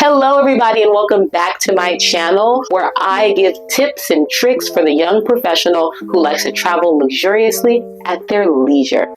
Hello everybody, and welcome back to my channel where I give tips and tricks for the young professional who likes to travel luxuriously at their leisure.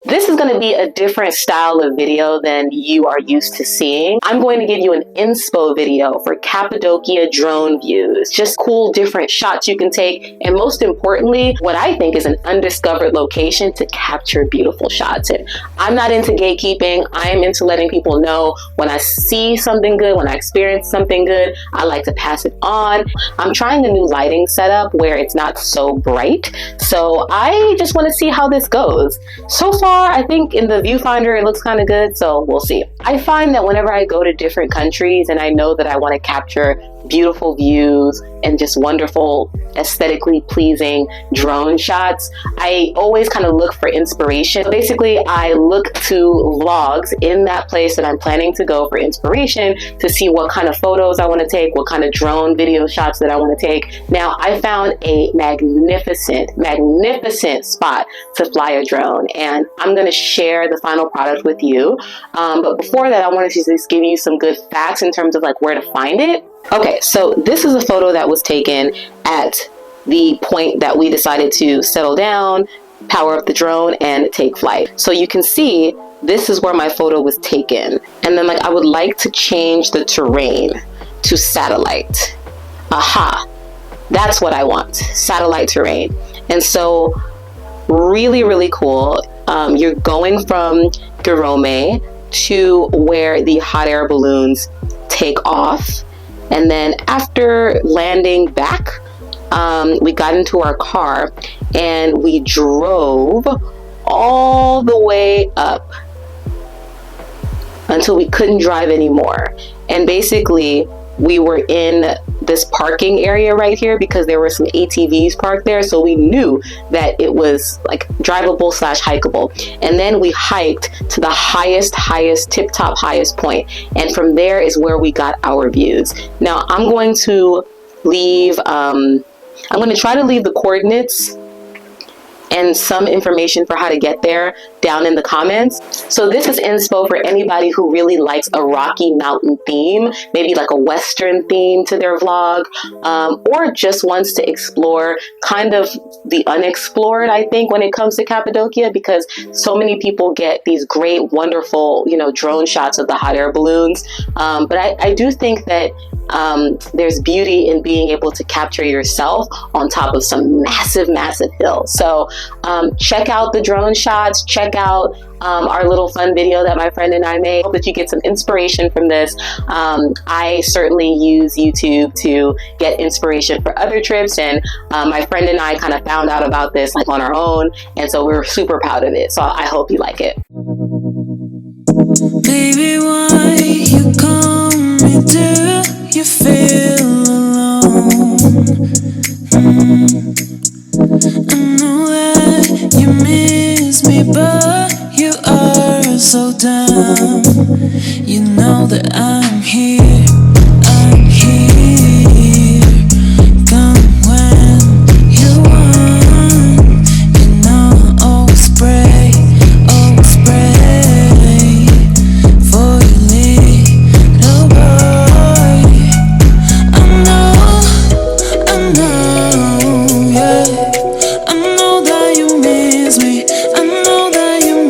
This is going to be a different style of video than you are used to seeing. I'm going to give you an Inspo video for Cappadocia drone views. Just cool, different shots you can take, and most importantly, what I think is an undiscovered location to capture beautiful shots in. I'm not into gatekeeping. I am into letting people know when I see something good, when I experience something good, I like to pass it on. I'm trying a new lighting setup where it's not so bright, so I just want to see how this goes. So far, I think in the viewfinder it looks kind of good, so we'll see. I find that whenever I go to different countries and I know that I want to capture beautiful views and just wonderful, aesthetically pleasing drone shots, I always kind of look for inspiration. Basically, I look to vlogs in that place that I'm planning to go for inspiration to see what kind of photos I want to take, what kind of drone video shots that I want to take. Now, I found a magnificent spot to fly a drone, and I'm going to share the final product with you. But before that, I wanted to just give you some good facts in terms of like where to find it. Okay, so this is a photo that was taken at the point that we decided to settle down, power up the drone, and take flight. So you can see this is where my photo was taken. And then I would like to change the terrain to satellite. Aha, that's what I want, satellite terrain. And so really cool. You're going from Garome to where the hot air balloons take off. And then after landing back, we got into our car and we drove all the way up until we couldn't drive anymore. And basically, we were in this parking area right here because there were some ATVs parked there, so we knew that it was like drivable / hikeable. And then we hiked to the highest tip-top highest point, and from there is where we got our views. Now I'm going to leave I'm going to try to leave the coordinates and some information for how to get there down in the comments. So this is inspo for anybody who really likes a Rocky Mountain theme, maybe like a Western theme to their vlog, or just wants to explore kind of the unexplored, I think, when it comes to Cappadocia, because so many people get these great, wonderful, drone shots of the hot air balloons. But I do think that there's beauty in being able to capture yourself on top of some massive hills. So check out the drone shots, check out our little fun video that my friend and I made. Hope that you get some inspiration from this. I certainly use YouTube to get inspiration for other trips, and my friend and I kind of found out about this on our own, and so we're super proud of it. So I hope you like it. Baby, why you call me? Do you feel alone? I know that you miss me, but you are so dumb. You know that I'm here, come when you want. You know I'll always pray for you, little boy. I know, yeah. I know that you miss me. I know that you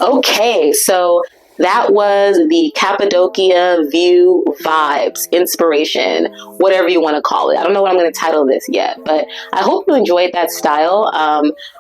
Okay, so that was the Cappadocia view vibes, inspiration, whatever you want to call it. I don't know what I'm going to title this yet, but I hope you enjoyed that style.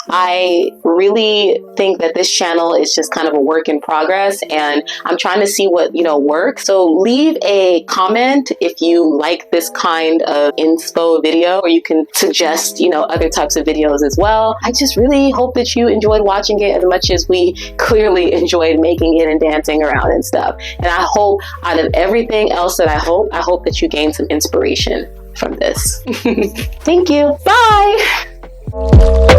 I really think that this channel is just kind of a work in progress, and I'm trying to see what, works. So leave a comment if you like this kind of inspo video, or you can suggest, other types of videos as well. I just really hope that you enjoyed watching it as much as we clearly enjoyed making it and dancing around and stuff. And I hope out of everything else that I hope that you gain some inspiration from this. Thank you. Bye.